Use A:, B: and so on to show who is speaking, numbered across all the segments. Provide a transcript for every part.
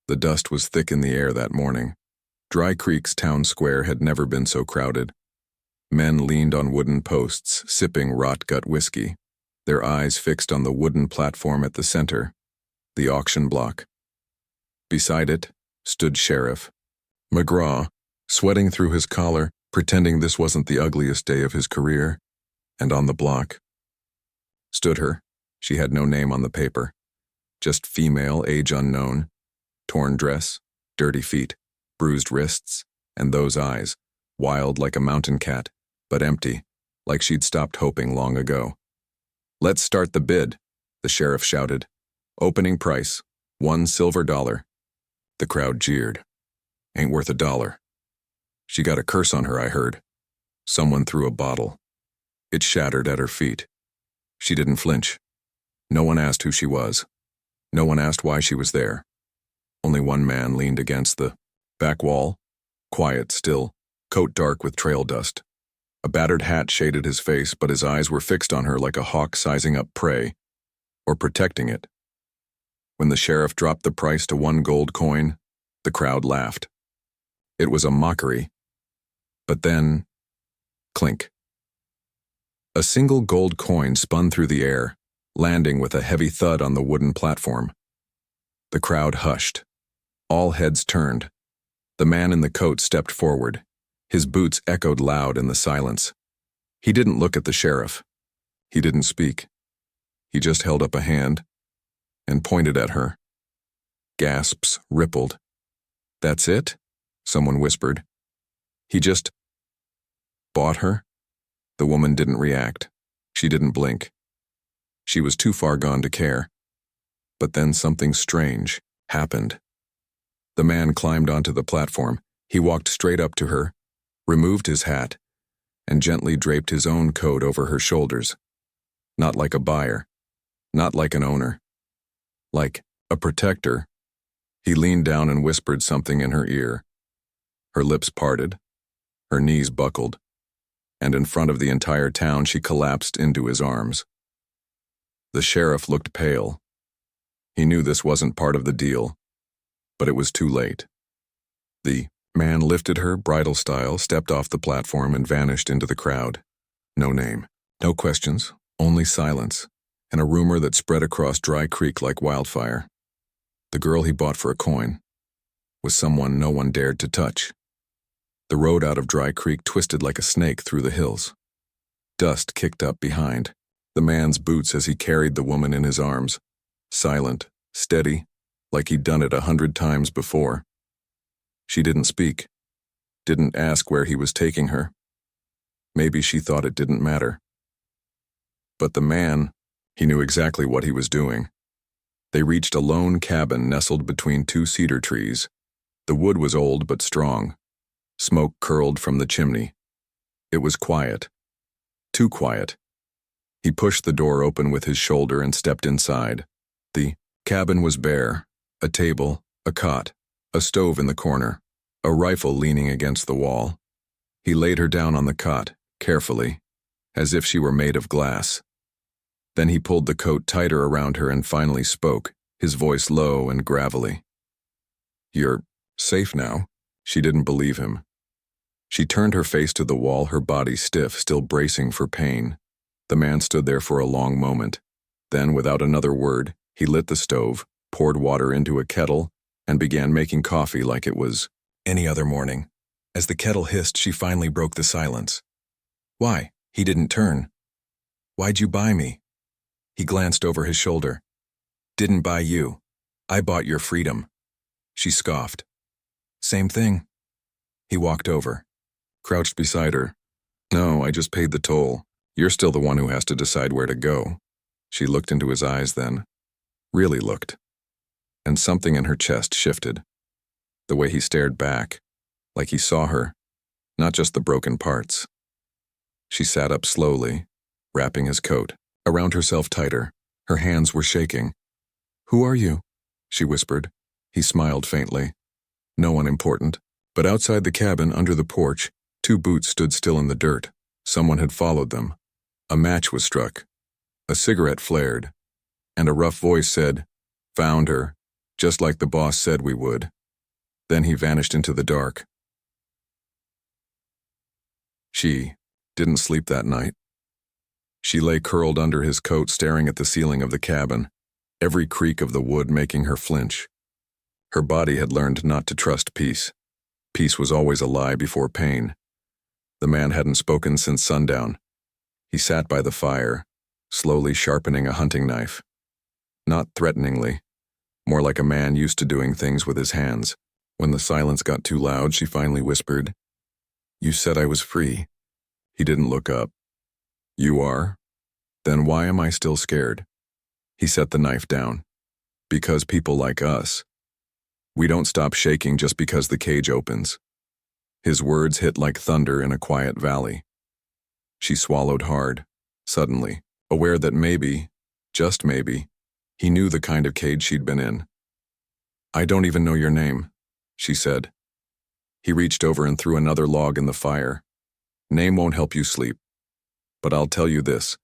A: The dust was thick in the air that morning. Dry Creek's town square had never been so crowded. Men leaned on wooden posts, sipping rot-gut whiskey, their eyes fixed on the wooden platform at the center, the auction block. Beside it stood Sheriff McGraw, sweating through his collar, pretending this wasn't the ugliest day of his career. And on the block stood her. She had no name on the paper. Just female, age unknown, torn dress, dirty feet, bruised wrists, and those eyes, wild like a mountain cat, but empty, like she'd stopped hoping long ago. "Let's start the bid," the sheriff shouted. "Opening price, $1 silver." The crowd jeered. "Ain't worth $1. She got a curse on her, I heard." Someone threw a bottle. It shattered at her feet. She didn't flinch. No one asked who she was. No one asked why she was there. Only one man leaned against the back wall, quiet still, coat dark with trail dust. A battered hat shaded his face, but his eyes were fixed on her like a hawk sizing up prey, or protecting it. When the sheriff dropped the price to 1 gold coin, the crowd laughed. It was a mockery. But then, clink. A single gold coin spun through the air, landing with a heavy thud on the wooden platform. The crowd hushed. All heads turned. The man in the coat stepped forward. His boots echoed loud in the silence. He didn't look at the sheriff. He didn't speak. He just held up a hand and pointed at her. Gasps rippled. "That's it?" someone whispered. "He just bought her?" The woman didn't react. She didn't blink. She was too far gone to care. But then something strange happened. The man climbed onto the platform. He walked straight up to her, removed his hat, and gently draped his own coat over her shoulders. Not like a buyer, not like an owner, like a protector. He leaned down and whispered something in her ear. Her lips parted, her knees buckled, and in front of the entire town she collapsed into his arms. The sheriff looked pale. He knew this wasn't part of the deal, but it was too late. The man lifted her, bridal style, stepped off the platform and vanished into the crowd. No name, no questions, only silence, and a rumor that spread across Dry Creek like wildfire. The girl he bought for a coin was someone no one dared to touch. The road out of Dry Creek twisted like a snake through the hills. Dust kicked up behind. The man's boots as he carried the woman in his arms. Silent, steady, like he'd done it 100 times before. She didn't speak, didn't ask where he was taking her. Maybe she thought it didn't matter. But the man, he knew exactly what he was doing. They reached a lone cabin nestled between 2 cedar trees. The wood was old but strong. Smoke curled from the chimney. It was quiet. Too quiet. He pushed the door open with his shoulder and stepped inside. The cabin was bare. A table, a cot, a stove in the corner, a rifle leaning against the wall. He laid her down on the cot, carefully, as if she were made of glass. Then he pulled the coat tighter around her and finally spoke, his voice low and gravelly. "You're safe now." She didn't believe him. She turned her face to the wall, her body stiff, still bracing for pain. The man stood there for a long moment. Then, without another word, he lit the stove, poured water into a kettle, and began making coffee like it was any other morning. As the kettle hissed, she finally broke the silence. "Why?" He didn't turn. "Why'd you buy me?" He glanced over his shoulder. "Didn't buy you. I bought your freedom." She scoffed. "Same thing." He walked over, crouched beside her. "No, I just paid the toll. You're still the one who has to decide where to go." She looked into his eyes then. Really looked. And something in her chest shifted. The way he stared back, like he saw her, not just the broken parts. She sat up slowly, wrapping his coat around herself tighter. Her hands were shaking. "Who are you?" she whispered. He smiled faintly. "No one important." But outside the cabin, under the porch, 2 boots stood still in the dirt. Someone had followed them. A match was struck. A cigarette flared. And a rough voice said, "Found her. just like the boss said we would. Then he vanished into the dark. She didn't sleep that night. She lay curled under his coat, staring at the ceiling of the cabin, every creak of the wood making her flinch. Her body had learned not to trust peace. Peace was always a lie before pain. The man hadn't spoken since sundown. He sat by the fire, slowly sharpening a hunting knife. Not threateningly, more like a man used to doing things with his hands. When the silence got too loud, she finally whispered, "You said I was free." He didn't look up. "You are? Then why am I still scared?" He set the knife down. "Because people like us. We don't stop shaking just because the cage opens." His words hit like thunder in a quiet valley. She swallowed hard, suddenly, aware that maybe, just maybe, he knew the kind of cage she'd been in. "I don't even know your name," she said. He reached over and threw another log in the fire. "Name won't help you sleep. But I'll tell you this.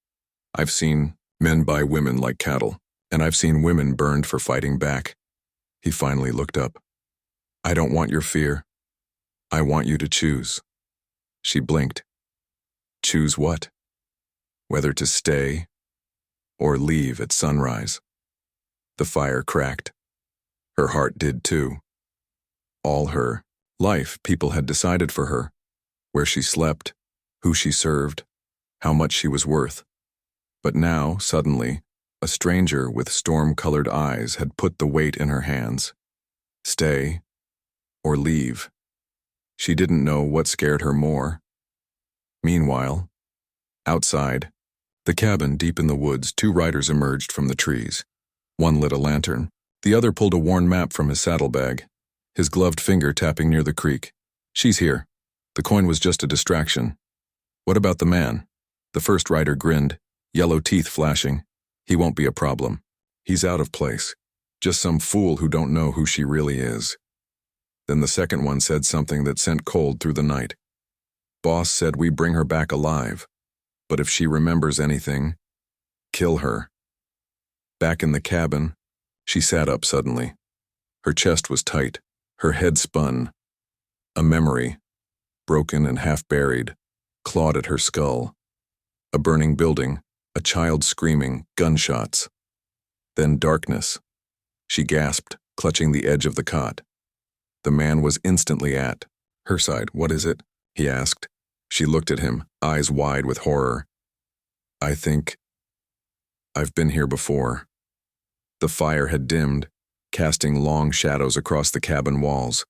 A: I've seen men buy women like cattle, and I've seen women burned for fighting back." He finally looked up. "I don't want your fear. I want you to choose." She blinked. "Choose what?" "Whether to stay or leave at sunrise." The fire cracked. Her heart did too. All her life, people had decided for her, where she slept, who she served, how much she was worth. But now, suddenly, a stranger with storm-colored eyes had put the weight in her hands. Stay or leave. She didn't know what scared her more. Meanwhile, outside, the cabin deep in the woods, two riders emerged from the trees. One lit a lantern. The other pulled a worn map from his saddlebag, his gloved finger tapping near the creek. "She's here. The coin was just a distraction." "What about the man?" The first rider grinned, yellow teeth flashing. "He won't be a problem. He's out of place. Just some fool who don't know who she really is." Then the second one said something that sent cold through the night. "Boss said we bring her back alive. But if she remembers anything, kill her." Back in the cabin, she sat up suddenly. Her chest was tight, her head spun. A memory, broken and half-buried, clawed at her skull. A burning building, a child screaming, gunshots. Then darkness. She gasped, clutching the edge of the cot. The man was instantly at her side. "What is it?" he asked. She looked at him, eyes wide with horror. "I think I've been here before." The fire had dimmed, casting long shadows across the cabin walls.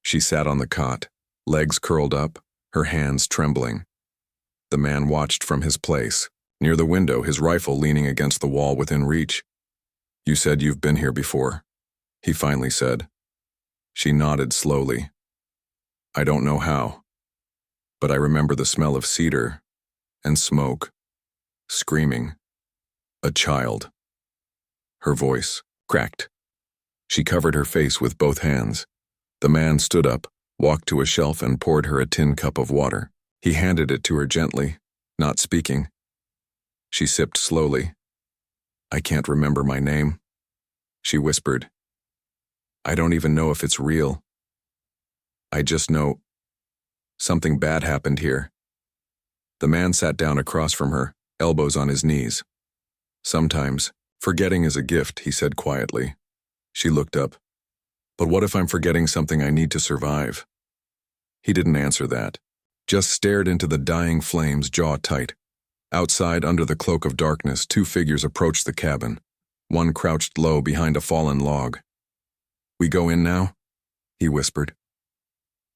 A: She sat on the cot, legs curled up, her hands trembling. The man watched from his place, near the window, his rifle leaning against the wall within reach. "You said you've been here before," he finally said. She nodded slowly. "I don't know how, but I remember the smell of cedar and smoke, screaming. A child." Her voice cracked. She covered her face with both hands. The man stood up, walked to a shelf and poured her a tin cup of water. He handed it to her gently, not speaking. She sipped slowly. "I can't remember my name," she whispered. "I don't even know if it's real. I just know something bad happened here." The man sat down across from her, elbows on his knees. "Sometimes, forgetting is a gift," he said quietly. She looked up. "But what if I'm forgetting something I need to survive?" He didn't answer that, just stared into the dying flames, jaw tight. Outside, under the cloak of darkness, two figures approached the cabin. One crouched low behind a fallen log. "We go in now?" he whispered.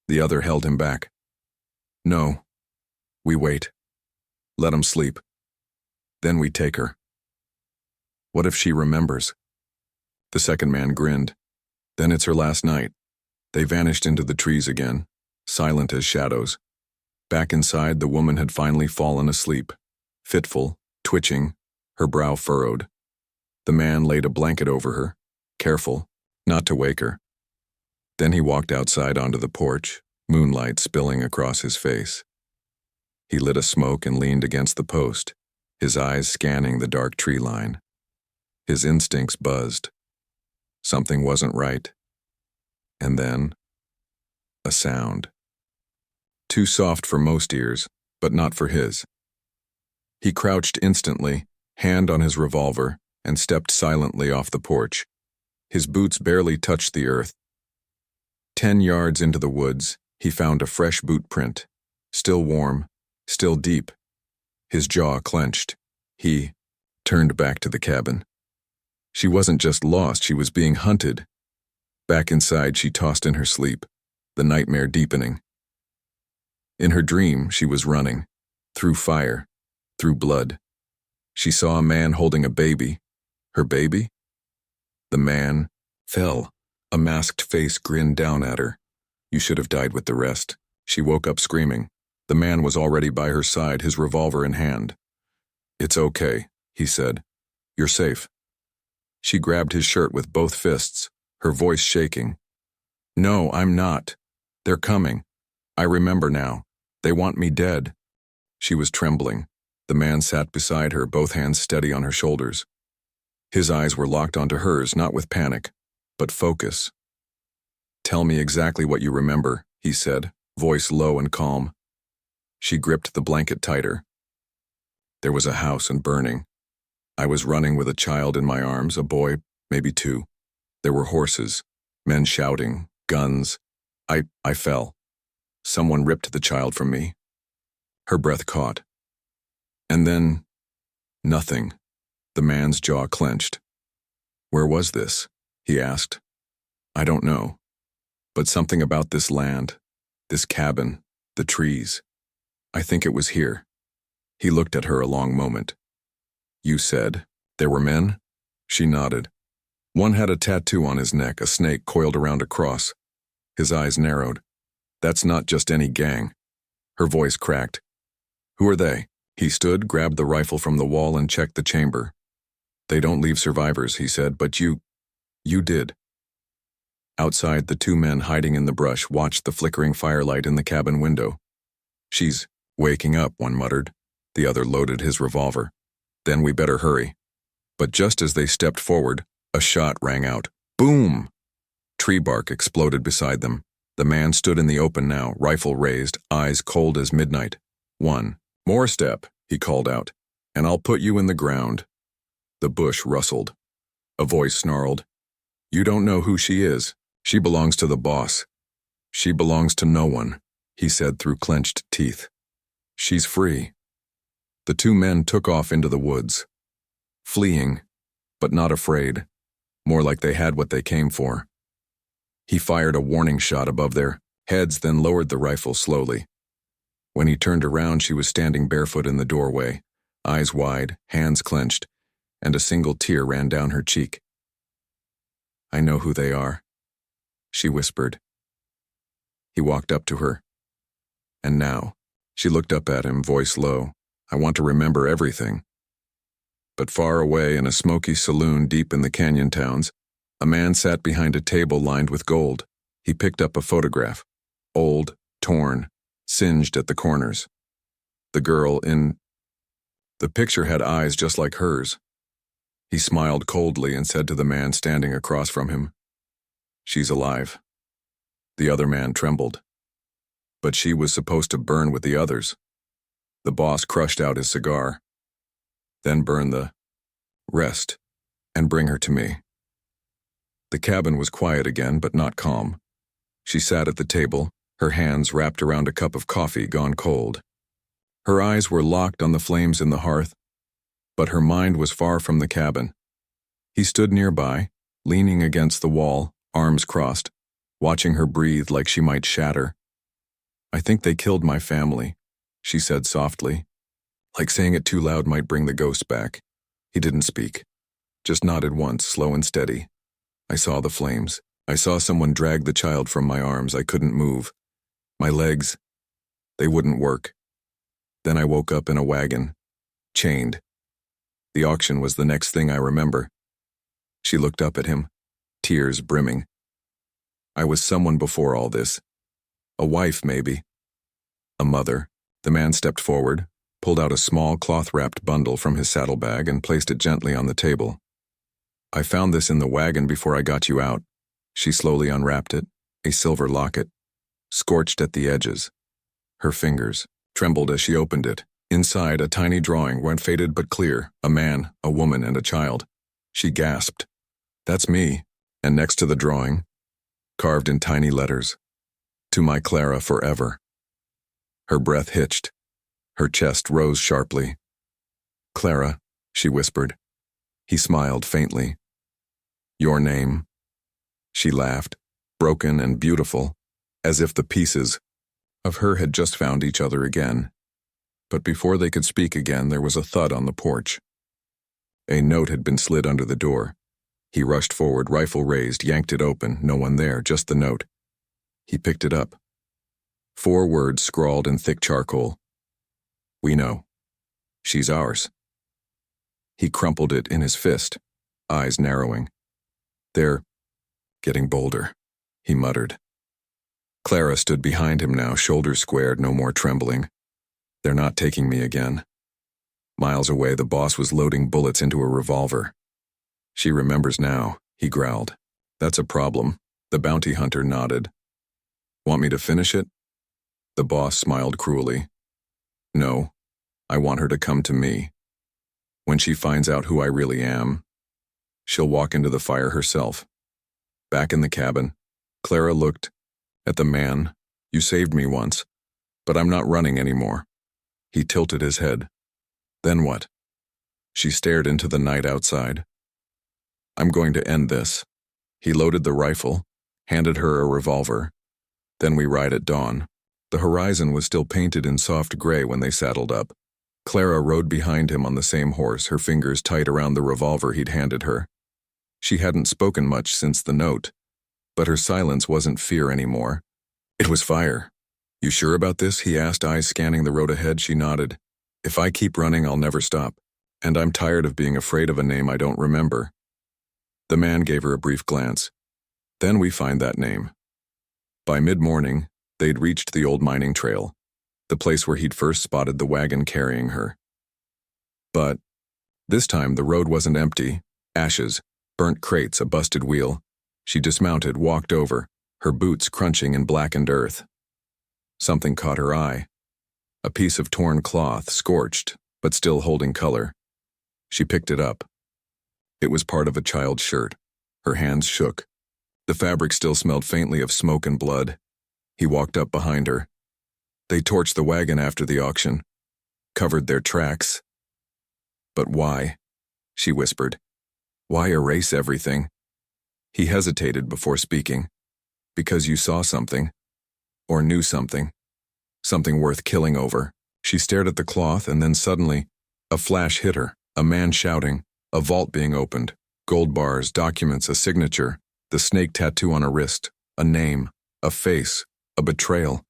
A: The other held him back. "No. We wait. Let him sleep. Then we take her." "What if she remembers?" The second man grinned. "Then it's her last night." They vanished into the trees again, silent as shadows. Back inside, the woman had finally fallen asleep, fitful, twitching, her brow furrowed. The man laid a blanket over her, careful not to wake her. Then he walked outside onto the porch, moonlight spilling across his face. He lit a smoke and leaned against the post, his eyes scanning the dark tree line. His instincts buzzed. Something wasn't right. And then, a sound. Too soft for most ears, but not for his. He crouched instantly, hand on his revolver, and stepped silently off the porch. His boots barely touched the earth. 10 yards into the woods, he found a fresh boot print. Still warm, still deep. His jaw clenched. He turned back to the cabin. She wasn't just lost, she was being hunted. Back inside, she tossed in her sleep, the nightmare deepening. In her dream, she was running, through fire, through blood. She saw a man holding a baby. Her baby? The man fell. A masked face grinned down at her. You should have died with the rest. She woke up screaming. The man was already by her side, his revolver in hand. It's okay, he said. You're safe. She grabbed his shirt with both fists, her voice shaking. No, I'm not. They're coming. I remember now. They want me dead. She was trembling. The man sat beside her, both hands steady on her shoulders. His eyes were locked onto hers, not with panic, but focus. Tell me exactly what you remember, he said, voice low and calm. She gripped the blanket tighter. There was a house and burning. I was running with a child in my arms, a boy, maybe 2. There were horses, men shouting, guns. I fell. Someone ripped the child from me. Her breath caught. And then, nothing. The man's jaw clenched. Where was this? He asked. I don't know. But something about this land, this cabin, the trees. I think it was here. He looked at her a long moment. You said there were men? She nodded. One had a tattoo on his neck, a snake coiled around a cross. His eyes narrowed. That's not just any gang. Her voice cracked. Who are they? He stood, grabbed the rifle from the wall, and checked the chamber. They don't leave survivors, he said, but you did. Outside, the 2 men hiding in the brush watched the flickering firelight in the cabin window. She's waking up, one muttered. The other loaded his revolver. Then we better hurry. But just as they stepped forward, a shot rang out. Boom! Tree bark exploded beside them. The man stood in the open now, rifle raised, eyes cold as midnight. 1 more step, he called out, and I'll put you in the ground. The bush rustled. A voice snarled. You don't know who she is. She belongs to the boss. She belongs to no one, he said through clenched teeth. She's free. The 2 men took off into the woods. Fleeing, but not afraid. More like they had what they came for. He fired a warning shot above their heads, then lowered the rifle slowly. When he turned around, she was standing barefoot in the doorway, eyes wide, hands clenched, and a single tear ran down her cheek. I know who they are, she whispered. He walked up to her. And now, she looked up at him, voice low. I want to remember everything. But far away in a smoky saloon deep in the canyon towns, a man sat behind a table lined with gold. He picked up a photograph. Old, torn, singed at the corners. The girl in the picture had eyes just like hers. He smiled coldly and said to the man standing across from him, She's alive. The other man trembled. But she was supposed to burn with the others. The boss crushed out his cigar. Then burn the rest and bring her to me. The cabin was quiet again, but not calm. She sat at the table, her hands wrapped around a cup of coffee gone cold. Her eyes were locked on the flames in the hearth, but her mind was far from the cabin. He stood nearby, leaning against the wall, arms crossed, watching her breathe like she might shatter. I think they killed my family, she said softly. Like saying it too loud might bring the ghost back. He didn't speak, just nodded once, slow and steady. I saw the flames. I saw someone drag the child from my arms. I couldn't move. My legs, they wouldn't work. Then I woke up in a wagon, chained. The auction was the next thing I remember. She looked up at him, tears brimming. I was someone before all this. A wife, maybe. A mother. The man stepped forward, pulled out a small cloth-wrapped bundle from his saddlebag and placed it gently on the table. I found this in the wagon before I got you out. She slowly unwrapped it, a silver locket, scorched at the edges. Her fingers trembled as she opened it. Inside, a tiny drawing went faded but clear, a man, a woman, and a child. She gasped. That's me. And next to the drawing, carved in tiny letters, to my Clara forever. Her breath hitched. Her chest rose sharply. Clara, she whispered. He smiled faintly. Your name? She laughed, broken and beautiful, as if the pieces of her had just found each other again. But before they could speak again, there was a thud on the porch. A note had been slid under the door. He rushed forward, rifle raised, yanked it open, no one there, just the note. He picked it up. 4 words scrawled in thick charcoal. We know. She's ours. He crumpled it in his fist, eyes narrowing. They're getting bolder, he muttered. Clara stood behind him now, shoulders squared, no more trembling. They're not taking me again. Miles away, the boss was loading bullets into a revolver. She remembers now, he growled. That's a problem. The bounty hunter nodded. Want me to finish it? The boss smiled cruelly. No, I want her to come to me. When she finds out who I really am, she'll walk into the fire herself. Back in the cabin, Clara looked at the man. You saved me once, but I'm not running anymore. He tilted his head. Then what? She stared into the night outside. I'm going to end this. He loaded the rifle, handed her a revolver. Then we ride at dawn. The horizon was still painted in soft gray when they saddled up. Clara rode behind him on the same horse, her fingers tight around the revolver he'd handed her. She hadn't spoken much since the note, but her silence wasn't fear anymore. It was fire. You sure about this? He asked, eyes scanning the road ahead. She nodded. If I keep running, I'll never stop. And I'm tired of being afraid of a name I don't remember. The man gave her a brief glance. Then we find that name. By mid-morning, they'd reached the old mining trail, the place where he'd first spotted the wagon carrying her. But this time the road wasn't empty. Ashes, burnt crates, a busted wheel. She dismounted, walked over, her boots crunching in blackened earth. Something caught her eye. A piece of torn cloth, scorched, but still holding color. She picked it up. It was part of a child's shirt. Her hands shook. The fabric still smelled faintly of smoke and blood. He walked up behind her. They torched the wagon after the auction, covered their tracks. But why? She whispered. Why erase everything? He hesitated before speaking. Because you saw something, or knew something, something worth killing over. She stared at the cloth, and then suddenly, a flash hit her, a man shouting, a vault being opened, gold bars, documents, a signature, the snake tattoo on a wrist, a name, a face, a betrayal.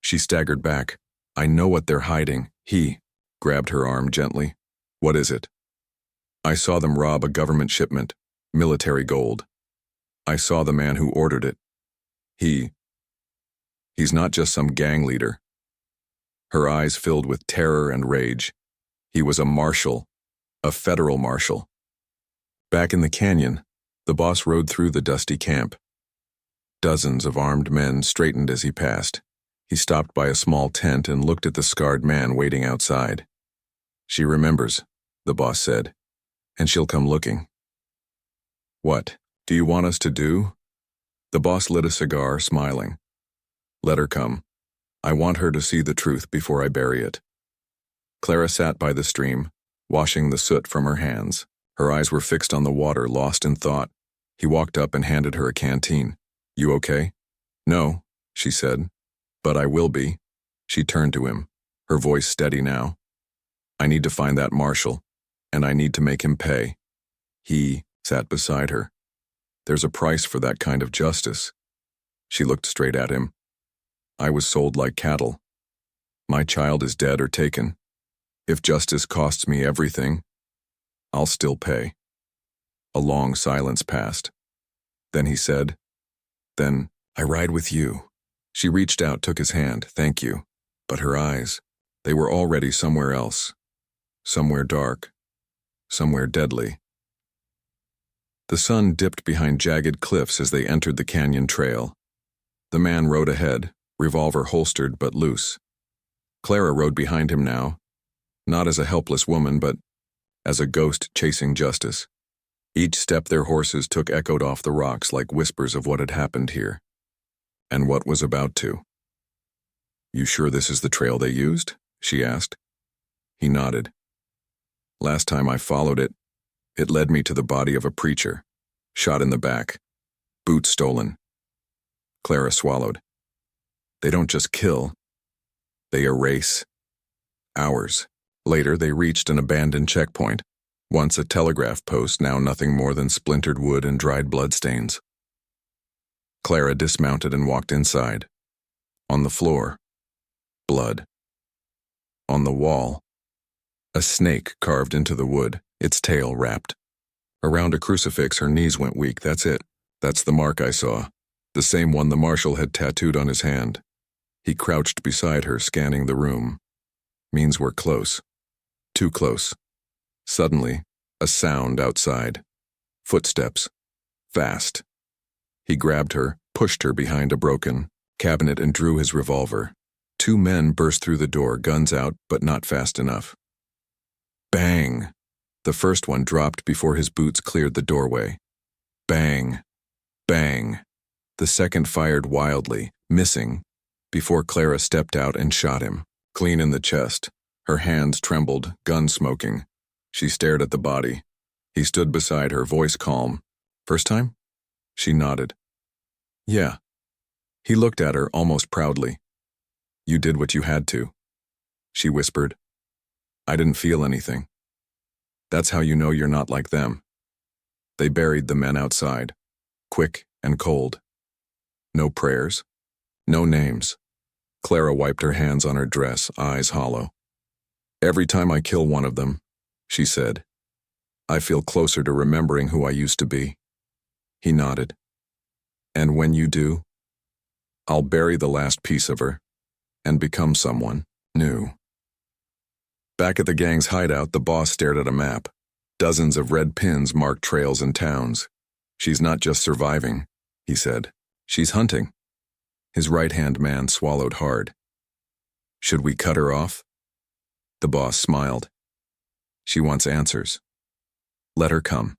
A: She staggered back. I know what they're hiding. He grabbed her arm gently. What is it? I saw them rob a government shipment, military gold. I saw the man who ordered it. He's not just some gang leader. Her eyes filled with terror and rage. He was a marshal, a federal marshal. Back in the canyon, the boss rode through the dusty camp. Dozens of armed men straightened as he passed. He stopped by a small tent and looked at the scarred man waiting outside. She remembers, the boss said, and she'll come looking. What do you want us to do? The boss lit a cigar, smiling. Let her come. I want her to see the truth before I bury it. Clara sat by the stream, washing the soot from her hands. Her eyes were fixed on the water, lost in thought. He walked up and handed her a canteen. You okay? No, she said. But I will be. She turned to him, her voice steady now. I need to find that marshal, and I need to make him pay. He sat beside her. There's a price for that kind of justice. She looked straight at him. I was sold like cattle. My child is dead or taken. If justice costs me everything, I'll still pay. A long silence passed. Then he said, Then I ride with you. She reached out, took his hand, thank you. But her eyes, they were already somewhere else. Somewhere dark. Somewhere deadly. The sun dipped behind jagged cliffs as they entered the canyon trail. The man rode ahead, revolver holstered but loose. Clara rode behind him now, not as a helpless woman but as a ghost chasing justice. Each step their horses took echoed off the rocks like whispers of what had happened here, and what was about to. "You sure this is the trail they used?" she asked. He nodded. "Last time I followed it, it led me to the body of a preacher, shot in the back, boots stolen." Clara swallowed. "They don't just kill, they erase. Hours later they reached an abandoned checkpoint, once a telegraph post, now nothing more than splintered wood and dried bloodstains. Clara dismounted and walked inside. On the floor, blood. On the wall, a snake carved into the wood, its tail wrapped. Around a crucifix her knees went weak. "That's it. That's the mark I saw. The same one the marshal had tattooed on his hand." He crouched beside her, scanning the room. "Means we're close. Too close." Suddenly, a sound outside. Footsteps. Fast. He grabbed her, pushed her behind a broken cabinet and drew his revolver. Two men burst through the door, guns out, but not fast enough. Bang! The first one dropped before his boots cleared the doorway. Bang! Bang! The second fired wildly, missing, before Clara stepped out and shot him, clean in the chest. Her hands trembled, gun smoking. She stared at the body. He stood beside her, voice calm. "First time?" She nodded. "Yeah." He looked at her almost proudly. "You did what you had to." She whispered. "I didn't feel anything." "That's how you know you're not like them." They buried the men outside, quick and cold. No prayers, no names. Clara wiped her hands on her dress, eyes hollow. "Every time I kill one of them," she said, "I feel closer to remembering who I used to be." He nodded. "And when you do, I'll bury the last piece of her and become someone new." Back at the gang's hideout, the boss stared at a map. Dozens of red pins marked trails and towns. "She's not just surviving," he said. "She's hunting." His right-hand man swallowed hard. "Should we cut her off?" The boss smiled. "She wants answers. Let her come.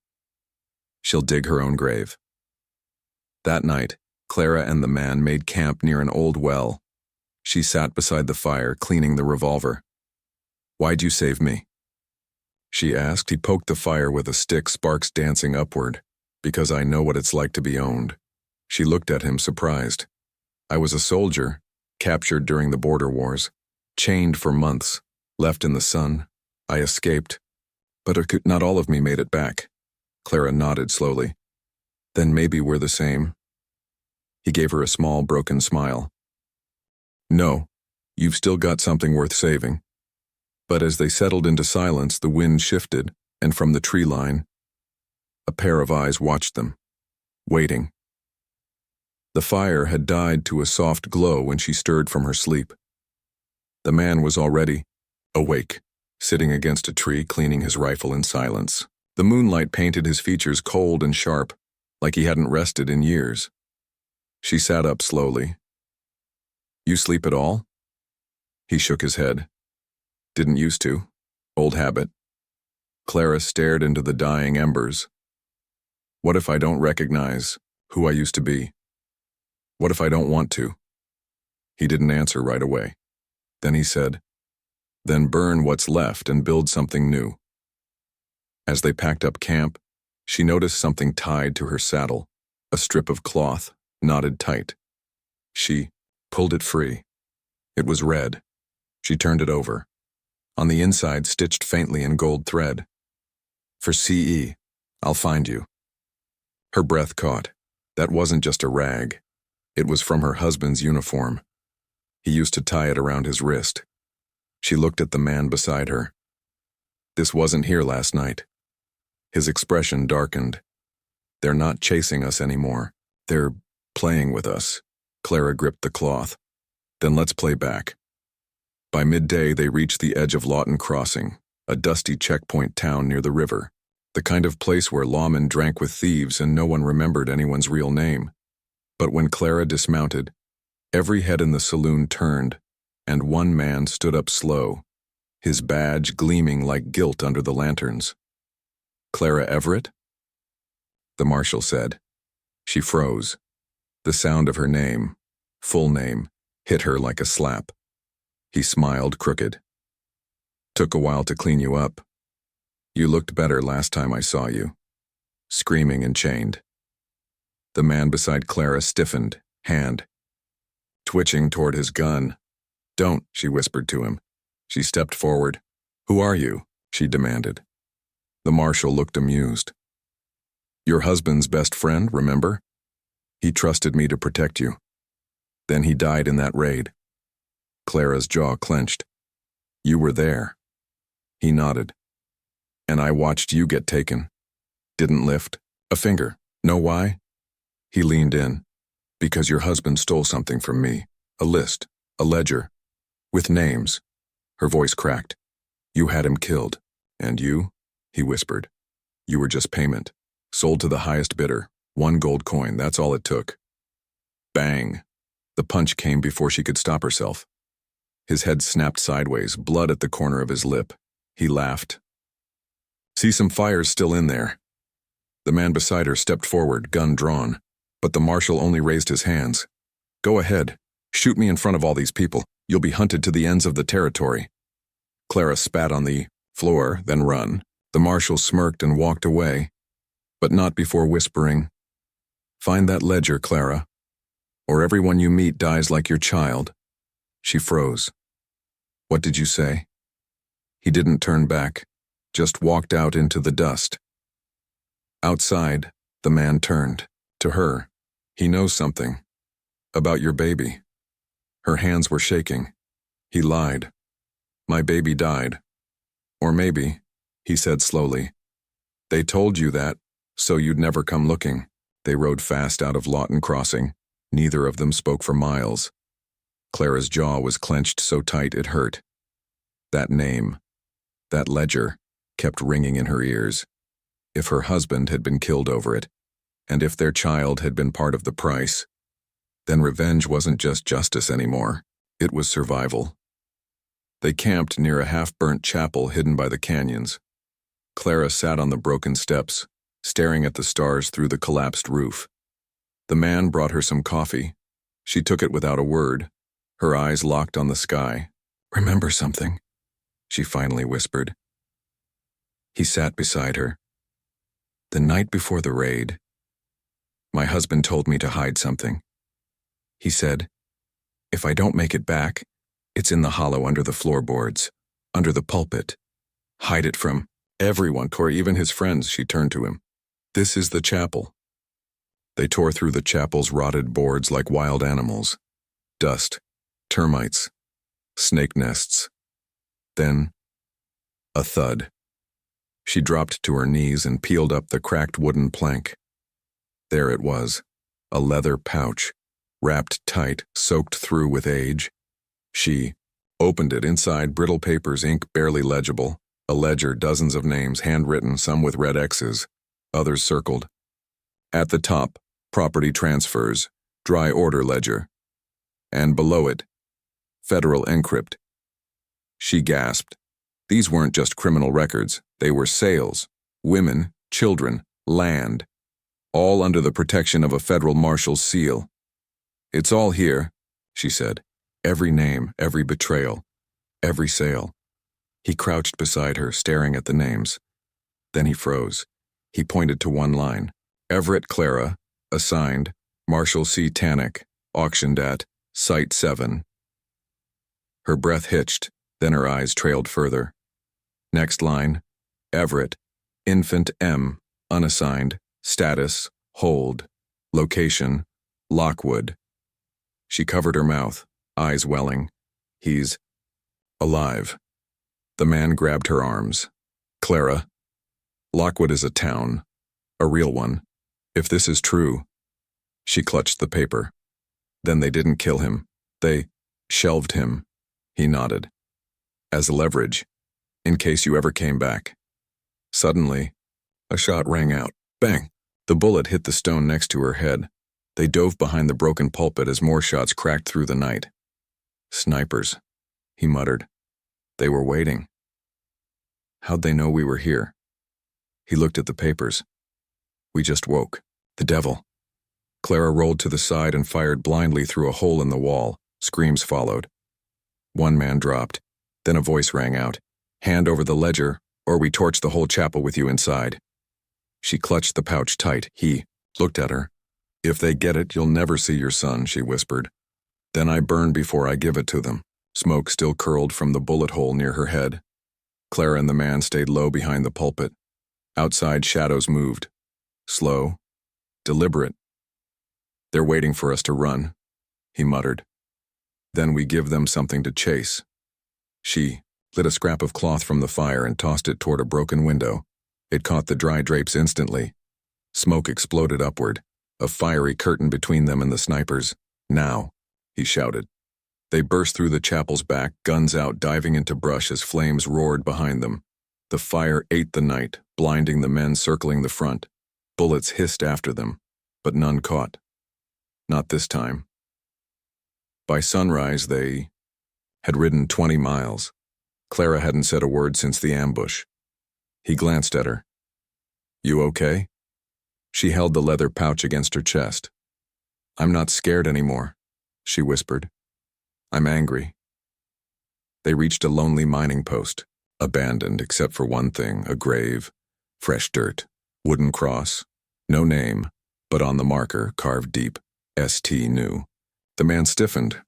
A: She'll dig her own grave." That night, Clara and the man made camp near an old well. She sat beside the fire, cleaning the revolver. "Why'd you save me?" she asked. He poked the fire with a stick, sparks dancing upward. "Because I know what it's like to be owned." She looked at him, surprised. "I was a soldier, captured during the border wars, chained for months, left in the sun. I escaped, but not all of me made it back." Clara nodded slowly. "Then maybe we're the same." He gave her a small, broken smile. "No, you've still got something worth saving." But as they settled into silence, the wind shifted, and from the tree line, a pair of eyes watched them, waiting. The fire had died to a soft glow when she stirred from her sleep. The man was already awake, sitting against a tree, cleaning his rifle in silence. The moonlight painted his features cold and sharp, like he hadn't rested in years. She sat up slowly. "You sleep at all?" He shook his head. "Didn't used to. Old habit." Clara stared into the dying embers. "What if I don't recognize who I used to be? What if I don't want to?" He didn't answer right away. Then he said, "Then burn what's left and build something new." As they packed up camp, she noticed something tied to her saddle, a strip of cloth, knotted tight. She pulled it free. It was red. She turned it over. On the inside, stitched faintly in gold thread. "For CE, I'll find you." Her breath caught. That wasn't just a rag. It was from her husband's uniform. He used to tie it around his wrist. She looked at the man beside her. "This wasn't here last night." His expression darkened. "They're not chasing us anymore. They're playing with us." Clara gripped the cloth. "Then let's play back." By midday, they reached the edge of Lawton Crossing, a dusty checkpoint town near the river. The kind of place where lawmen drank with thieves and no one remembered anyone's real name. But when Clara dismounted, every head in the saloon turned, and one man stood up slow, his badge gleaming like gilt under the lanterns. "Clara Everett?" the marshal said. She froze. The sound of her name, full name, hit her like a slap. He smiled crooked. "Took a while to clean you up. You looked better last time I saw you." Screaming and chained. The man beside Clara stiffened, hand twitching toward his gun. "Don't," she whispered to him. She stepped forward. "Who are you?" she demanded. The marshal looked amused. "Your husband's best friend, remember? He trusted me to protect you. Then he died in that raid." Clara's jaw clenched. "You were there." He nodded. "And I watched you get taken." Didn't lift a finger. Know why? He leaned in. "Because your husband stole something from me. A list, a ledger, with names." Her voice cracked. "You had him killed. And you?" he whispered. "You were just payment. Sold to the highest bidder. 1 gold coin, that's all it took." Bang! The punch came before she could stop herself. His head snapped sideways, blood at the corner of his lip. He laughed. "See some fires still in there." The man beside her stepped forward, gun drawn, but the marshal only raised his hands. "Go ahead. Shoot me in front of all these people. You'll be hunted to the ends of the territory." Clara spat on the floor, then run. The marshal smirked and walked away, but not before whispering, "Find that ledger, Clara, or everyone you meet dies like your child." She froze. "What did you say?" He didn't turn back, just walked out into the dust. Outside, the man turned to her. "He knows something. About your baby." Her hands were shaking. He lied. "My baby died. Or maybe," he said slowly, "they told you that, so you'd never come looking." They rode fast out of Lawton Crossing. Neither of them spoke for miles. Clara's jaw was clenched so tight it hurt. That name, that ledger, kept ringing in her ears. If her husband had been killed over it, and if their child had been part of the price, then revenge wasn't just justice anymore. It was survival. They camped near a half-burnt chapel hidden by the canyons. Clara sat on the broken steps, staring at the stars through the collapsed roof. The man brought her some coffee. She took it without a word, her eyes locked on the sky. "Remember something?" she finally whispered. He sat beside her. "The night before the raid, my husband told me to hide something. He said, if I don't make it back, it's in the hollow under the floorboards, under the pulpit. Hide it from everyone, or even his friends." She turned to him. "This is the chapel." They tore through the chapel's rotted boards like wild animals. Dust, termites, snake nests. Then, a thud. She dropped to her knees and peeled up the cracked wooden plank. There it was, a leather pouch, wrapped tight, soaked through with age. She opened it. Inside, brittle papers, ink barely legible, a ledger, dozens of names, handwritten, some with red X's, others circled. At the top, property transfers, dry order ledger. And below it, Federal Encrypt. She gasped. These weren't just criminal records, they were sales, women, children, land, all under the protection of a federal marshal's seal. "It's all here," she said. "Every name, every betrayal, every sale." He crouched beside her, staring at the names. Then he froze. He pointed to one line. "Everett Clara, assigned, Marshall C. Tannick, auctioned at Site 7. Her breath hitched, then her eyes trailed further. Next line, Everett, infant M, unassigned, status, hold, location, Lockwood. She covered her mouth, eyes welling. "He's alive." The man grabbed her arms. "Clara, Lockwood is a town, a real one. If this is true." She clutched the paper. "Then they didn't kill him. They shelved him." He nodded. "As leverage, in case you ever came back." Suddenly, A shot rang out. Bang! The bullet hit the stone next to her head. They dove behind the broken pulpit as more shots cracked through the night. Snipers, he muttered. They were waiting. How'd they know we were here? He looked at the papers. We just woke. The devil. Clara rolled to the side and fired blindly through a hole in the wall. Screams followed. One man dropped. Then a voice rang out. Hand over the ledger, or we torch the whole chapel with you inside. She clutched the pouch tight. He looked at her. If they get it, you'll never see your son, she whispered. Then I burn before I give it to them. Smoke still curled from the bullet hole near her head. Clara and the man stayed low behind the pulpit. Outside, shadows moved. Slow. Deliberate. They're waiting for us to run, he muttered. Then we give them something to chase. She lit a scrap of cloth from the fire and tossed it toward a broken window. It caught the dry drapes instantly. Smoke exploded upward, a fiery curtain between them and the snipers. Now, he shouted. They burst through the chapel's back, guns out, diving into brush as flames roared behind them. The fire ate the night, blinding the men circling the front. Bullets hissed after them, but none caught. Not this time. By sunrise, they had ridden 20 miles. Clara hadn't said a word since the ambush. He glanced at her. You okay? She held the leather pouch against her chest. I'm not scared anymore, she whispered. I'm angry. They reached a lonely mining post, abandoned except for one thing, a grave, fresh dirt, wooden cross, no name, but on the marker, carved deep, St. New. The man stiffened.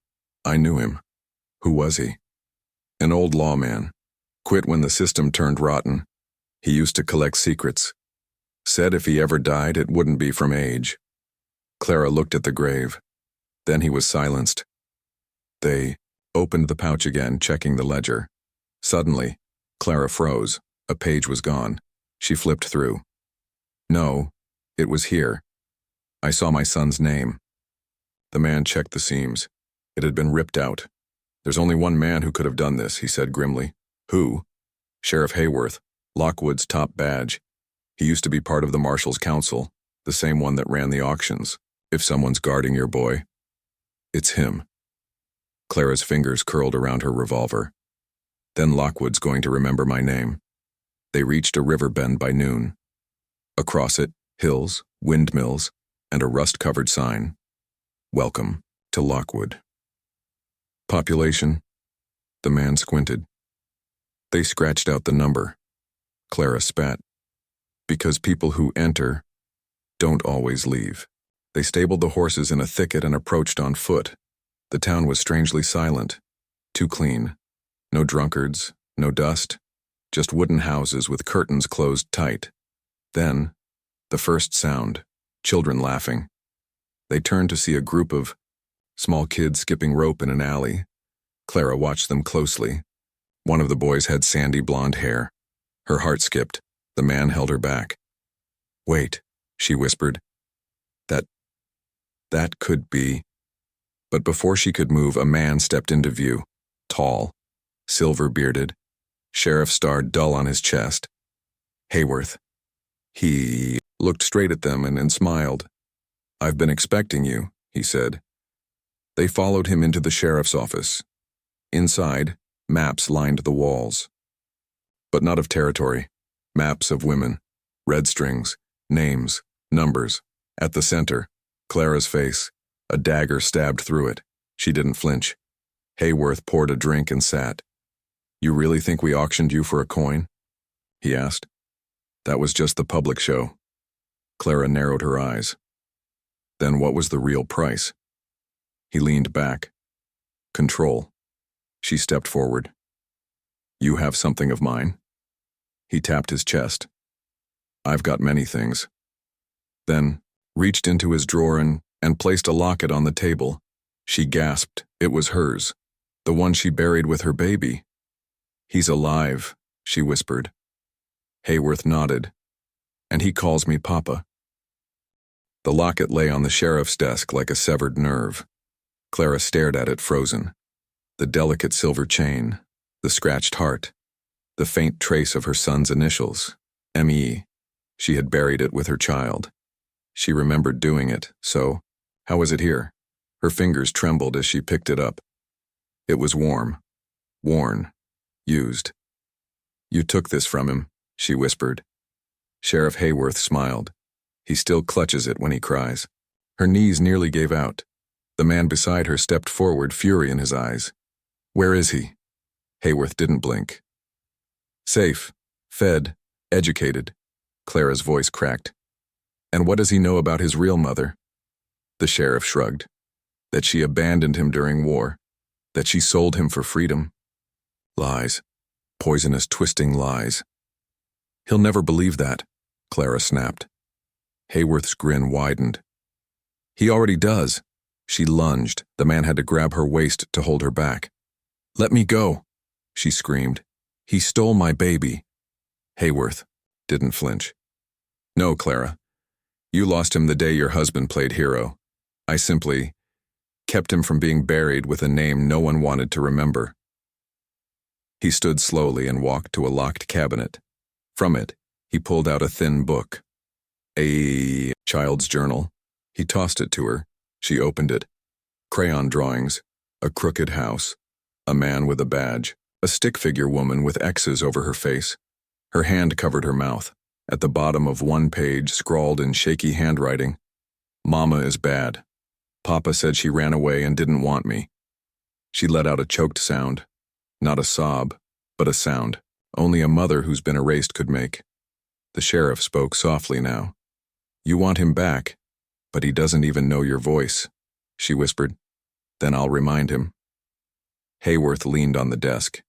A: I knew him. Who was he? An old lawman. Quit when the system turned rotten. He used to collect secrets. Said if he ever died, it wouldn't be from age. Clara looked at the grave. Then he was silenced. They opened the pouch again, checking the ledger. Suddenly, Clara froze. A page was gone. She flipped through. No, it was here. I saw my son's name. The man checked the seams. It had been ripped out. There's only one man who could have done this, he said grimly. Who? Sheriff Hayworth, Lockwood's top badge. He used to be part of the Marshal's Council, the same one that ran the auctions. If someone's guarding your boy, it's him. Clara's fingers curled around her revolver. Then Lockwood's going to remember my name. They reached a river bend by noon. Across it, hills, windmills, and a rust-covered sign. Welcome to Lockwood. Population? The man squinted. They scratched out the number. Clara spat. Because people who enter don't always leave. They stabled the horses in a thicket and approached on foot. The town was strangely silent. Too clean. No drunkards, no dust. Just wooden houses with curtains closed tight. Then, the first sound. Children laughing. They turned to see a group of small kids skipping rope in an alley. Clara watched them closely. One of the boys had sandy blonde hair. Her heart skipped. The man held her back. Wait, she whispered. That could be. But before she could move, a man stepped into view. Tall, silver-bearded, sheriff star dull on his chest. Hayworth. He looked straight at them and smiled. I've been expecting you, he said. They followed him into the sheriff's office. Inside, maps lined the walls. But not of territory. Maps of women. Red strings, names, numbers. At the center, Clara's face. A dagger stabbed through it. She didn't flinch. Hayworth poured a drink and sat. You really think we auctioned you for a coin? He asked. That was just the public show. Clara narrowed her eyes. Then what was the real price? He leaned back. Control. She stepped forward. You have something of mine? He tapped his chest. I've got many things. Then reached into his drawer and placed a locket on the table. She gasped. It was hers, the one she buried with her baby. He's alive, she whispered. Hayworth nodded. And he calls me Papa. The locket lay on the sheriff's desk like a severed nerve. Clara stared at it, frozen. The delicate silver chain, the scratched heart, the faint trace of her son's initials, M.E. She had buried it with her child. She remembered doing it, so how was it here? Her fingers trembled as she picked it up. It was warm, worn, used. You took this from him, she whispered. Sheriff Hayworth smiled. He still clutches it when he cries. Her knees nearly gave out. The man beside her stepped forward, fury in his eyes. Where is he? Hayworth didn't blink. Safe, fed, educated. Clara's voice cracked. And what does he know about his real mother? The sheriff shrugged. That she abandoned him during war. That she sold him for freedom. Lies. Poisonous, twisting lies. He'll never believe that, Clara snapped. Hayworth's grin widened. He already does. She lunged. The man had to grab her waist to hold her back. Let me go, she screamed. He stole my baby. Hayworth didn't flinch. No, Clara. You lost him the day your husband played hero. I simply kept him from being buried with a name no one wanted to remember. He stood slowly and walked to a locked cabinet. From it, he pulled out a thin book. A child's journal. He tossed it to her. She opened it. Crayon drawings, a crooked house, a man with a badge, a stick figure woman with X's over her face. Her hand covered her mouth. At the bottom of one page, scrawled in shaky handwriting, Mama is bad. Papa said she ran away and didn't want me. She let out a choked sound. Not a sob, but a sound. Only a mother who's been erased could make. The sheriff spoke softly now. You want him back, but he doesn't even know your voice, she whispered. Then I'll remind him. Hayworth leaned on the desk.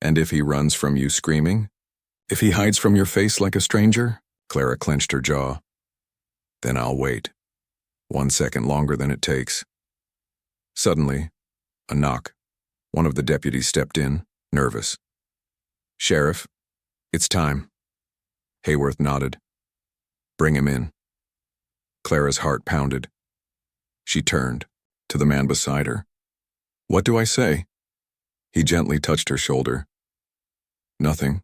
A: And if he runs from you screaming? If he hides from your face like a stranger? Clara clenched her jaw. Then I'll wait. 1 second longer than it takes. Suddenly, a knock. One of the deputies stepped in, nervous. Sheriff, it's time. Hayworth nodded. Bring him in. Clara's heart pounded. She turned to the man beside her. What do I say? He gently touched her shoulder. Nothing.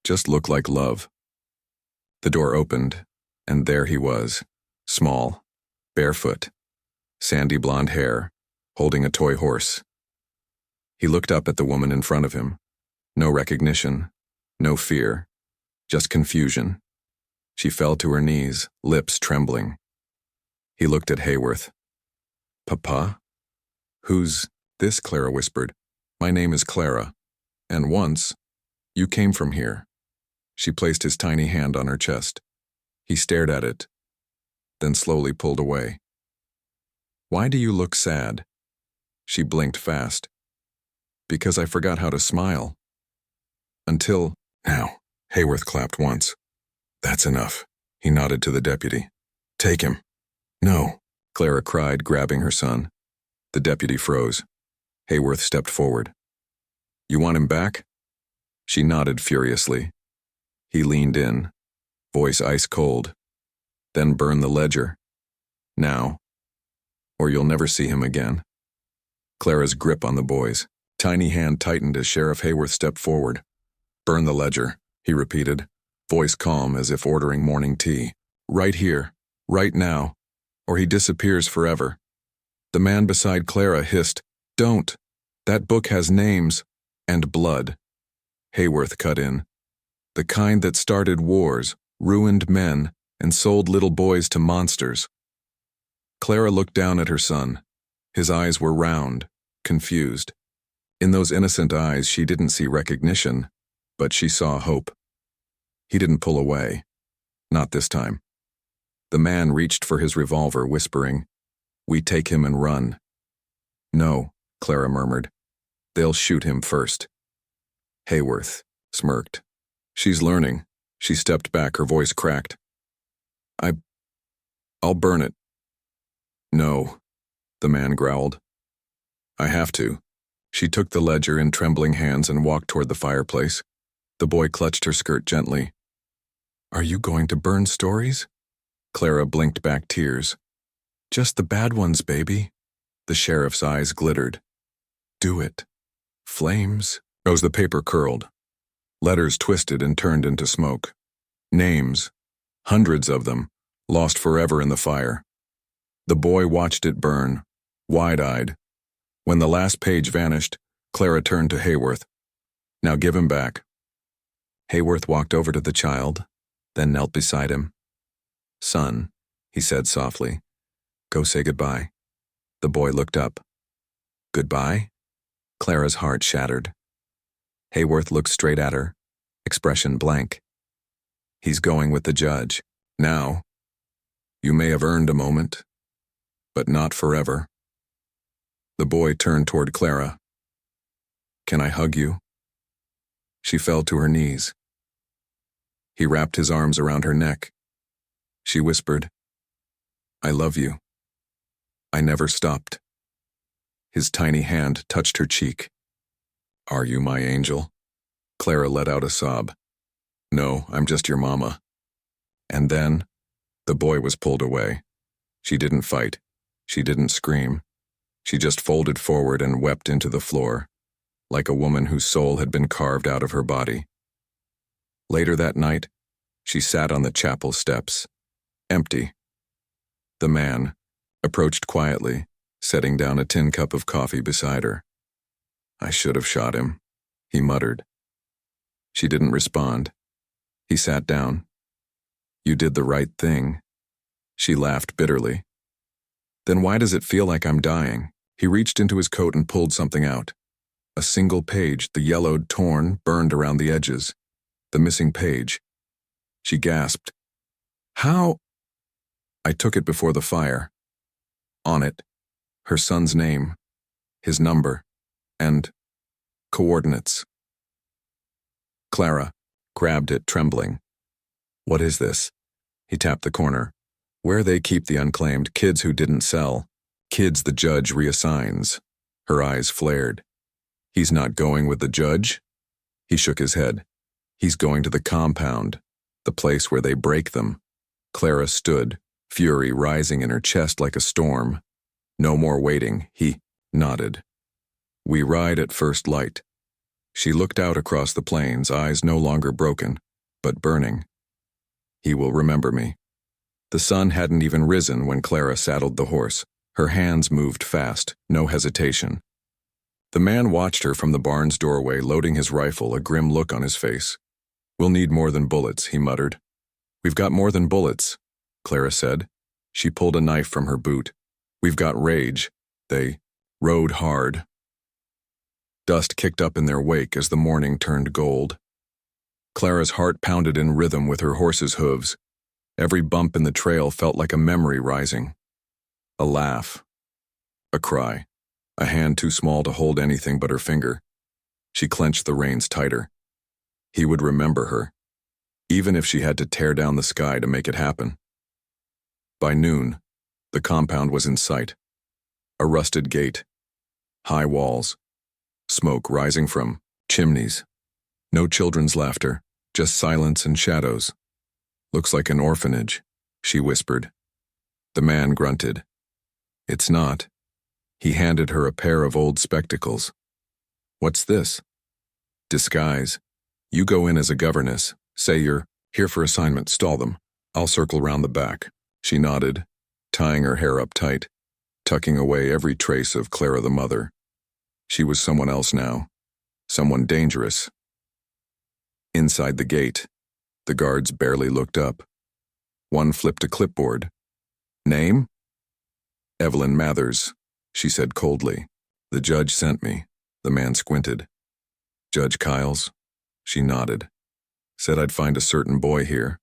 A: Just look like love. The door opened, and there he was, small, barefoot, sandy blonde hair, holding a toy horse. He looked up at the woman in front of him. No recognition, no fear, just confusion. She fell to her knees, lips trembling. He looked at Hayworth. Papa? Who's this? Clara whispered. My name is Clara, and once, you came from here. She placed his tiny hand on her chest. He stared at it, then slowly pulled away. Why do you look sad? She blinked fast. Because I forgot how to smile. Until now. Hayworth clapped once. That's enough. He nodded to the deputy. Take him. No, Clara cried, grabbing her son. The deputy froze. Hayworth stepped forward. You want him back? She nodded furiously. He leaned in, voice ice cold. Then burn the ledger. Now, or you'll never see him again. Clara's grip on the boy's tiny hand tightened as Sheriff Hayworth stepped forward. Burn the ledger, he repeated, voice calm as if ordering morning tea. Right here, right now, or he disappears forever. The man beside Clara hissed, Don't. That book has names and blood. Hayworth cut in. The kind that started wars, ruined men, and sold little boys to monsters. Clara looked down at her son. His eyes were round, confused. In those innocent eyes she didn't see recognition, but she saw hope. He didn't pull away. Not this time. The man reached for his revolver, whispering, We take him and run. No, Clara murmured. They'll shoot him first. Hayworth smirked. She's learning. She stepped back, her voice cracked. I'll burn it. No, the man growled. I have to. She took the ledger in trembling hands and walked toward the fireplace. The boy clutched her skirt gently. Are you going to burn stories? Clara blinked back tears. Just the bad ones, baby. The sheriff's eyes glittered. Do it. Flames. As the paper curled. Letters twisted and turned into smoke. Names, Hundreds of them, lost forever in the fire. The boy watched it burn, wide-eyed. When the last page vanished, Clara turned to Hayworth. "Now give him back." Hayworth walked over to the child, then knelt beside him. "Son," he said softly, "go say goodbye." The boy looked up. "Goodbye?" Clara's heart shattered. Hayworth looked straight at her, expression blank. "He's going with the judge. Now. You may have earned a moment, but not forever." The boy turned toward Clara. "Can I hug you?" She fell to her knees. He wrapped his arms around her neck. She whispered, "I love you." I never stopped. His tiny hand touched her cheek. "Are you my angel?" Clara let out a sob. "No, I'm just your mama." And then, the boy was pulled away. She didn't fight. She didn't scream. She just folded forward and wept into the floor, like a woman whose soul had been carved out of her body. Later that night, she sat on the chapel steps, empty. The man approached quietly, setting down a tin cup of coffee beside her. "I should have shot him," he muttered. She didn't respond. He sat down. "You did the right thing." She laughed bitterly. "Then why does it feel like I'm dying?" He reached into his coat and pulled something out. A single page, the yellowed, torn, burned around the edges. The missing page. She gasped. "How?" "I took it before the fire. On it, her son's name, his number, and coordinates." Clara grabbed it, trembling. "What is this?" He tapped the corner. "Where they keep the unclaimed, kids who didn't sell. Kids the judge reassigns." Her eyes flared. "He's not going with the judge?" He shook his head. "He's going to the compound, the place where they break them." Clara stood, fury rising in her chest like a storm. "No more waiting," he nodded. "We ride at first light." She looked out across the plains, eyes no longer broken, but burning. "He will remember me." The sun hadn't even risen when Clara saddled the horse. Her hands moved fast, no hesitation. The man watched her from the barn's doorway, loading his rifle, a grim look on his face. "We'll need more than bullets," he muttered. "We've got more than bullets," Clara said. She pulled a knife from her boot. "We've got rage." They rode hard. Dust kicked up in their wake as the morning turned gold. Clara's heart pounded in rhythm with her horse's hooves. Every bump in the trail felt like a memory rising. A laugh. A cry. A hand too small to hold anything but her finger. She clenched the reins tighter. He would remember her, even if she had to tear down the sky to make it happen. By noon, the compound was in sight. A rusted gate. High walls. Smoke rising from chimneys. No children's laughter, just silence and shadows. "Looks like an orphanage," she whispered. The man grunted. "It's not." He handed her a pair of old spectacles. "What's this?" "Disguise. You go in as a governess. Say you're here for assignment. Stall them. I'll circle round the back." She nodded, tying her hair up tight, tucking away every trace of Clara the mother. She was someone else now. Someone dangerous. Inside the gate, the guards barely looked up. One flipped a clipboard. "Name?" "Evelyn Mathers," she said coldly. "The judge sent me." The man squinted. "Judge Kyles?" She nodded. "Said I'd find a certain boy here.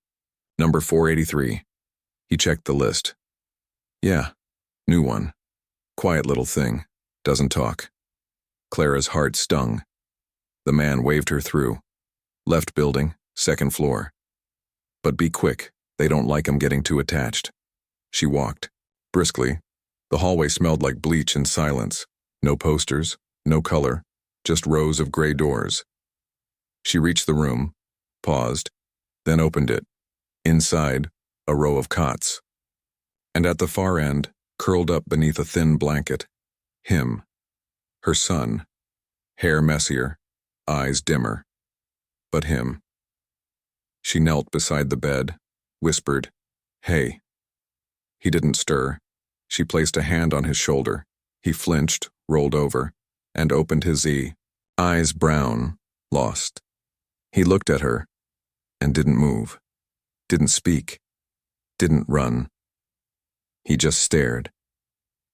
A: Number 483. He checked the list. "Yeah, new one. Quiet little thing. Doesn't talk." Clara's heart stung. The man waved her through. "Left building, second floor. But be quick, they don't like 'em getting too attached." She walked. Briskly. The hallway smelled like bleach and silence. No posters, no color, just rows of gray doors. She reached the room, paused, then opened it. Inside, a row of cots. And at the far end, curled up beneath a thin blanket, him. Her son. Hair messier, eyes dimmer. But him. She knelt beside the bed, whispered, "Hey." He didn't stir. She placed a hand on his shoulder. He flinched, rolled over, and opened his eyes brown, lost. He looked at her and didn't move, didn't speak, didn't run. He just stared.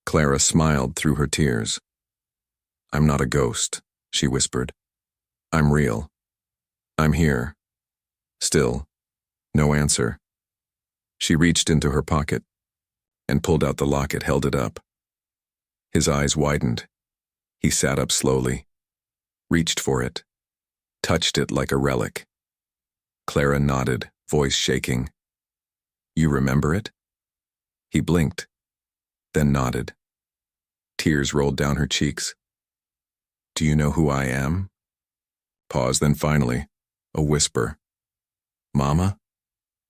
A: Clara smiled through her tears. "I'm not a ghost," she whispered. "I'm real. I'm here." Still, no answer. She reached into her pocket and pulled out the locket, held it up. His eyes widened. He sat up slowly, reached for it, touched it like a relic. Clara nodded, voice shaking. "You remember it?" He blinked, then nodded. Tears rolled down her cheeks. "Do you know who I am?" Pause, then finally, a whisper. "Mama?"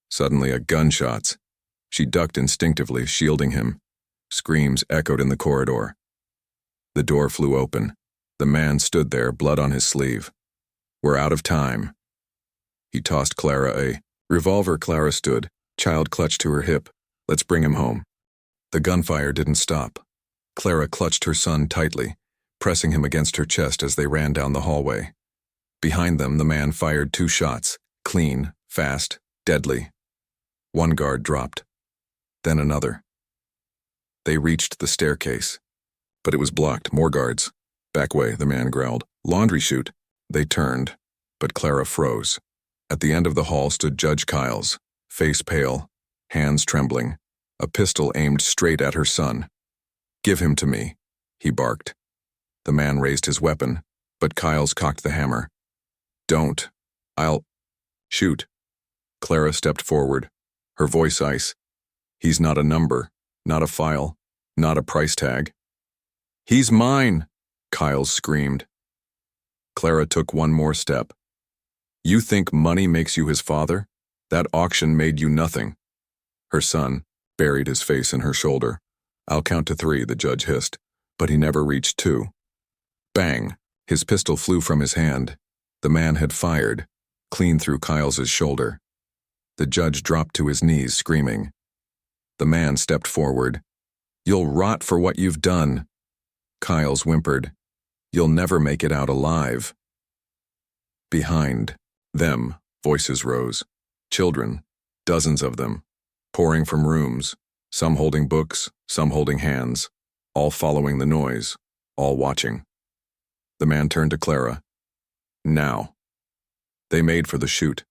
A: Suddenly, a gunshots. She ducked instinctively, shielding him. Screams echoed in the corridor. The door flew open. The man stood there, blood on his sleeve. "We're out of time." He tossed Clara a revolver. Clara stood, child clutched to her hip. "Let's bring him home." The gunfire didn't stop. Clara clutched her son tightly, pressing him against her chest as they ran down the hallway. Behind them, the man fired 2 shots, clean, fast, deadly. One guard dropped, then another. They reached the staircase, but it was blocked. More guards. "Back way," the man growled. "Laundry chute." They turned, but Clara froze. At the end of the hall stood Judge Kyles, face pale, hands trembling, a pistol aimed straight at her son. "Give him to me," he barked. The man raised his weapon, but Kyles cocked the hammer. "Don't. I'll..." "Shoot." Clara stepped forward, her voice ice. "He's not a number, not a file, not a price tag." "He's mine!" Kyles screamed. Clara took one more step. "You think money makes you his father? That auction made you nothing." Her son buried his face in her shoulder. "I'll count to 3, the judge hissed, but he never reached 2. Bang! His pistol flew from his hand. The man had fired, clean through Kyles's shoulder. The judge dropped to his knees, screaming. The man stepped forward. "You'll rot for what you've done." Kyles whimpered. "You'll never make it out alive." Behind them, voices rose. Children, dozens of them, pouring from rooms, some holding books, some holding hands, all following the noise, all watching. The man turned to Clara. "Now." They made for the chute.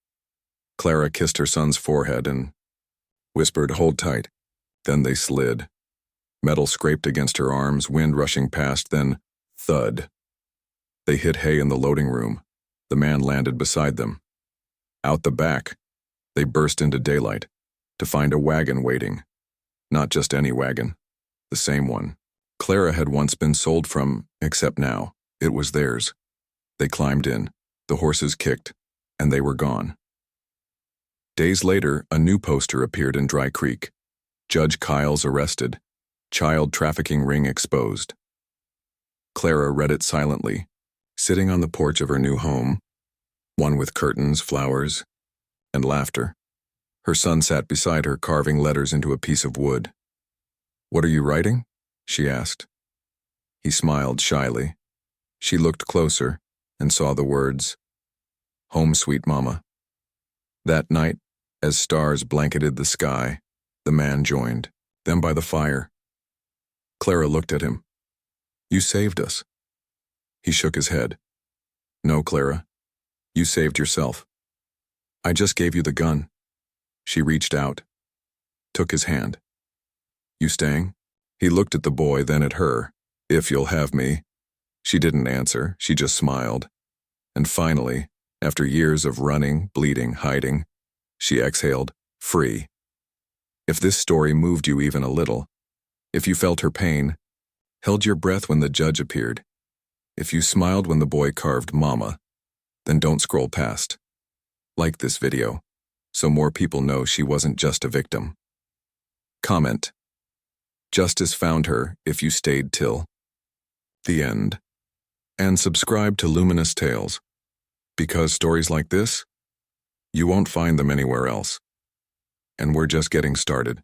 A: Clara kissed her son's forehead and whispered, "Hold tight." Then they slid. Metal scraped against her arms, wind rushing past, then thud. They hit hay in the loading room. The man landed beside them. Out the back, they burst into daylight to find a wagon waiting. Not just any wagon, the same one Clara had once been sold from, except now it was theirs. They climbed in, the horses kicked, and they were gone. Days later, a new poster appeared in Dry Creek. Judge Kyles arrested. Child trafficking ring exposed. Clara read it silently, sitting on the porch of her new home, one with curtains, flowers, and laughter. Her son sat beside her, carving letters into a piece of wood. "What are you writing?" she asked. He smiled shyly. She looked closer and saw the words, "Home, sweet mama." That night, as stars blanketed the sky, the man joined, them by the fire. Clara looked at him. "You saved us." He shook his head. "No, Clara. You saved yourself. I just gave you the gun." She reached out, took his hand. "You staying?" He looked at the boy, then at her. "If you'll have me." She didn't answer, she just smiled. And finally, after years of running, bleeding, hiding, she exhaled, free. If this story moved you even a little, if you felt her pain, held your breath when the judge appeared, if you smiled when the boy carved mama, then don't scroll past. Like this video, so more people know she wasn't just a victim. Comment. Justice found her if you stayed till the end. And subscribe to Luminous Tales, because stories like this, you won't find them anywhere else. and we're just getting started.